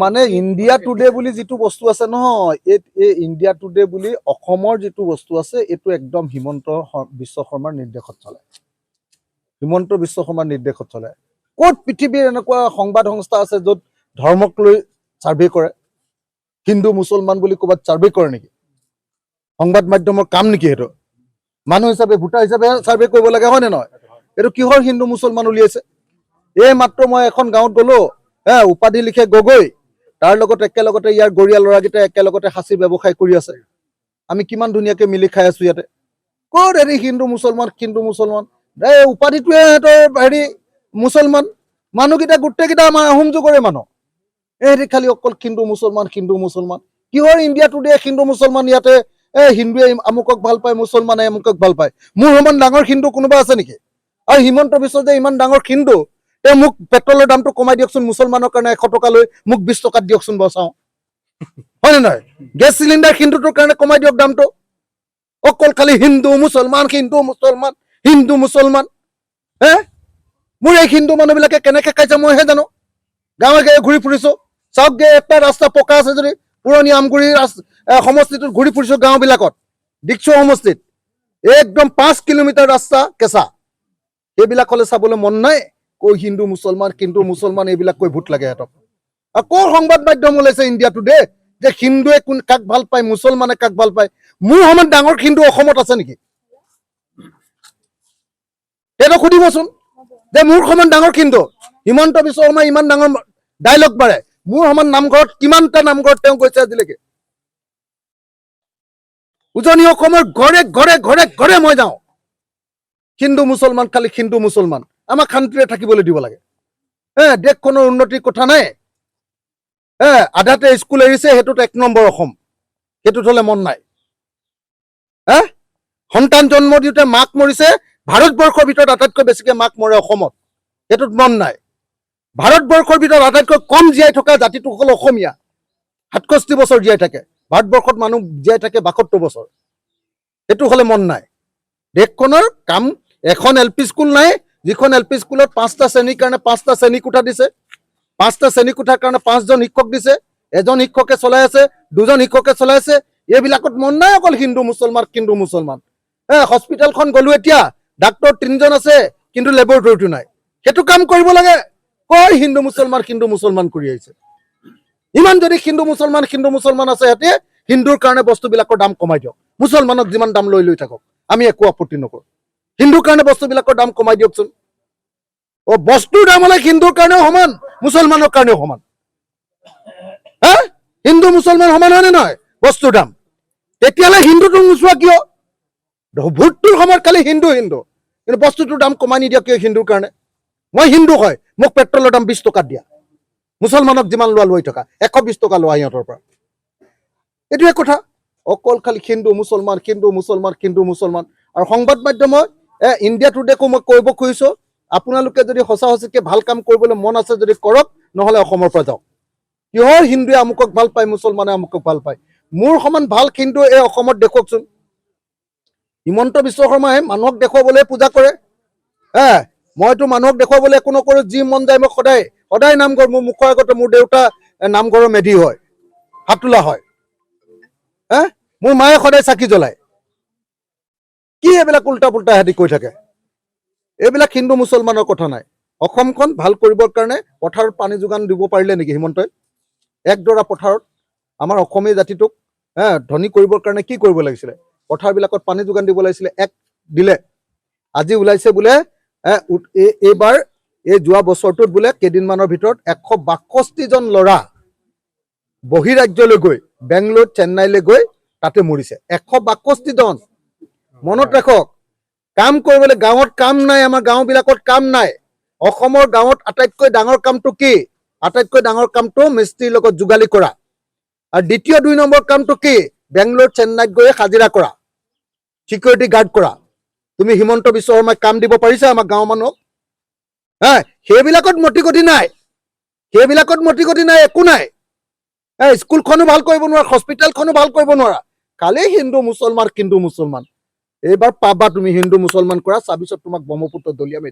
মানে India today বুলি যিটো বস্তু আছে নহয়, এই ইণ্ডিয়া টুডে বুলি অসমৰ যিটো বস্তু আছে এইটো একদম হিমন্ত বিশ্ব শৰ্মাৰ নিৰ্দেশত চলে। হিমন্ত বিশ্ব শৰ্মাৰ নিৰ্দেশত চলে। ক'ত পৃথিৱীৰ এনেকুৱা সংবাদ সংস্থা আছে য'ত ধৰ্মক লৈ ছাৰ্ভে কৰে? হিন্দু মুছলমান বুলি ক'ৰবাত ছাৰ্ভে কৰে নেকি? সংবাদ মাধ্যমৰ কাম নেকি সেইটো? মানুহ হিচাপে ভোটাৰ হিচাপে ছাৰ্ভে কৰিব লাগে, হয়নে নহয়? এইটো কিহৰ হিন্দু মুছলমান উলিয়াইছে? এই মাত্ৰ মই এখন গাঁৱত গ'লো, উপাধি লিখে গগৈ, তাৰ লগত একেলগতে ইয়াৰ গৰীয়া ল'ৰাকেইটাই একেলগতে সাঁচি ব্যৱসায় কৰি আছে। আমি কিমান ধুনীয়াকৈ মিলি খাই আছো ইয়াতে। ক'ত হেৰি হিন্দু মুছলমান এই উপাধিটোৱে সিহঁতৰ মুছলমান। মানুহকেইটা গোটেইকেইটা আমাৰ আহোম যুগৰে মানুহ। এহেঁতি খালি অকল হিন্দু মুছলমান। কিহৰ ইণ্ডিয়া টুডে হিন্দু মুছলমান ইয়াতে হিন্দুৱে আমুকক ভাল পায়, মুছলমানে আমুকক ভাল পায়। মোৰ সমান ডাঙৰ হিন্দু কোনোবা আছে নেকি? আৰু হিমন্ত বিশ্ব যে ইমান ডাঙৰ হিন্দু, তেওঁ মোক পেট্ৰলৰ দামটো কমাই দিয়কচোন, মুছলমানৰ কাৰণে 100 টকা লৈ মোক 20 টকাত দিয়কচোন বচাওঁ, হয় নে নহয়? গেছ চিলিণ্ডাৰ হিন্দুটোৰ কাৰণে কমাই দিয়ক দামটো। অকল খালি হিন্দু মুছলমান মোৰ এই হিন্দু মানুহবিলাকে কেনেকে খাইছে মইহে জানো। গাঁৱে গাঁৱে ঘূৰি ফুৰিছো, চাওকগে এটা ৰাস্তা পকা আছে যদি পুৰণি আমগুৰি সমষ্টিটোত ঘূৰি ফুৰিছো, গাঁওবিলাকত ডিকচৌ সমষ্টিত একদম 5 কিলোমিটাৰ ৰাস্তা কেঁচা। এইবিলাক হ'লে চাবলৈ মন নাই। কৈ হিন্দু মুছলমান এইবিলাক কৈ ভোট লাগে সিহঁতক। আকৌ সংবাদ মাধ্যম ওলাইছে ইণ্ডিয়া টুডে যে হিন্দুৱে কাক ভাল পায়, মুছলমানে কাক ভাল পায়। মোৰ সমান ডাঙৰ হিন্দু অসমত আছে নেকি? সেইটো সুধিবচোন যে মোৰ সমান ডাঙৰ হিন্দু হিমন্ত বিশ্ব শৰ্মা ইমান ডাঙৰ ডাইলগ মাৰে। মোৰ সমান নামঘৰত কিমানটা নামঘৰত তেওঁ গৈছে আজিলৈকে। উজনি অসমৰ ঘৰে ঘৰে ঘৰে ঘৰে মই যাওঁ। হিন্দু মুছলমান খালি হিন্দু মুছলমান। আমাক শান্তিৰে থাকিবলৈ দিব লাগে। দেশখনৰ উন্নতিৰ কথা নাই। আধাতে স্কুল এৰিছে, সেইটোত 1 নম্বৰ অসম, সেইটোত হ'লে মন নাই। সন্তান জন্ম দিওঁতে মাক মৰিছে, ভাৰতবৰ্ষৰ ভিতৰত আটাইতকৈ বেছিকৈ মাক মৰে অসমত, সেইটোত মন নাই। ভাৰতবৰ্ষৰ ভিতৰত আটাইতকৈ কম জীয়াই থকা জাতিটো হ'ল অসমীয়া, 67 বছৰ জীয়াই থাকে। ভাৰতবৰ্ষত মানুহ জীয়াই থাকে 72 বছৰ, সেইটো হ'লে মন নাই। দেশখনৰ কাম, এখন LP স্কুল নাই, যিখন LP স্কুলত 5টা শ্ৰেণীৰ কাৰণে 5টা শ্ৰেণী কোঠা দিছে। 5টা শ্ৰেণী কোঠাৰ কাৰণে 5জন শিক্ষক দিছে। এজন শিক্ষকে চলাই আছে, 2জন শিক্ষকে চলাই আছে। এইবিলাকত মন নাই। অকল হিন্দু মুছলমান। হস্পিটেলখন গ'লো, এতিয়া ডাক্তৰ 3জন আছে, কিন্তু লেবৰেটৰীটো নাই। সেইটো কাম কৰিব লাগে। কয় হিন্দু মুছলমান কৰি আহিছে। ইমান যদি হিন্দু মুছলমান আছে, সিহঁতে হিন্দুৰ কাৰণে বস্তুবিলাকৰ দাম কমাই দিয়ক। মুছলমানক যিমান দাম লৈ থাকক, আমি একো আপত্তি নকৰোঁ। হিন্দুৰ কাৰণে বস্তুবিলাকৰ দাম কমাই দিয়কচোন। বস্তুৰ দাম হ'লে হিন্দুৰ কাৰণেও সমান, মুছলমানৰ কাৰণেও সমান। হিন্দু মুছলমান সমান হয়নে নহয় বস্তুৰ দাম? তেতিয়াহ'লে হিন্দুটো নোচোৱা কিয়? ভোটটোৰ সময়ত খালি হিন্দু, কিন্তু বস্তুটোৰ দাম কমাই নিদিয়া কিয় হিন্দুৰ কাৰণে? মই হিন্দু হয়, মোক পেট্ৰলৰ দাম 20 টকাত দিয়া। মুছলমানক যিমান লোৱা লৈ থকা 120 টকা লোৱা সিহঁতৰ পৰা। এইটোৱে কথা। অকল খালি হিন্দু মুছলমান। আৰু সংবাদ মাধ্যমত ইণ্ডিয়া টুডেকো মই কৰিব খুজিছো, আপোনালোকে যদি সঁচা সঁচিকে ভাল কাম কৰিবলৈ মন আছে যদি কৰক, নহ'লে অসমৰ পৰা যাওক। কিহৰ হিন্দুৱে আমুকক ভাল পায়, মুছলমানে আমুকক ভাল পায়? মোৰ সমান ভাল হিন্দু এই অসমত দেখুৱাওকচোন। হিমন্ত বিশ্ব শৰ্মাই মানুহক দেখুৱাবলৈ পূজা কৰে। মইতো মানুহক দেখুৱাবলৈ একো নকৰোঁ। যি মন যায় মই সদায় নামঘৰ, মোৰ মুখৰ আগতে মোৰ দেউতা নামঘৰৰ মেধি হয়, হাতোলা হয়। মোৰ মায়ে সদায় চাকি জ্বলায়। কি এইবিলাক উল্টা পুল্টা সিহঁতি কৈ থাকে? এইবিলাক হিন্দু মুছলমানৰ কথা নাই। অসমখন ভাল কৰিবৰ কাৰণে পথাৰত পানী যোগান দিব পাৰিলে নেকি হিমন্তই? একডৰা পথাৰত আমাৰ অসমীয়া জাতিটোক ধনী কৰিবৰ কাৰণে কি কৰিব লাগিছিলে? পথাৰবিলাকত পানী যোগান দিব লাগিছিলে। দিলে। আজি ওলাইছে বোলে এইবাৰ এই যোৱা বছৰটোত বোলে কেইদিনমানৰ ভিতৰত 162 জন ল'ৰা বহিৰাজ্যলৈ গৈ, বেংগলোৰ চেন্নাইলৈ গৈ তাতে মৰিছে। 162 জন। মনত ৰাখক, কাম কৰিবলৈ গাঁৱত কাম নাই, আমাৰ গাঁওবিলাকত কাম নাই। অসমৰ গাঁৱত আটাইতকৈ ডাঙৰ কামটো কি? আটাইতকৈ ডাঙৰ কামটো মিস্ত্ৰীৰ লগত যোগালী কৰা। আৰু দ্বিতীয় 2 নম্বৰ কামটো কি? বেংগলোৰ চেন্নাইত গৈ হাজিৰা কৰা, চিকিউৰিটি গাৰ্ড কৰা। তুমি হিমন্ত বিশ্ব শৰ্মাই কাম দিব পাৰিছা আমাৰ গাঁৱৰ মানুহক? সেইবিলাকত মতিগতি নাই, একো নাই। স্কুলখনো ভাল কৰিব নোৱাৰা, হস্পিটেলখনো ভাল কৰিব নোৱাৰা। খালি হিন্দু মুছলমান। এইবাৰ পাবা তুমি হিন্দু মুছলমান কৰা, তাৰপিছত তোমাক ব্ৰহ্মপুত্ৰ দলিয়াম।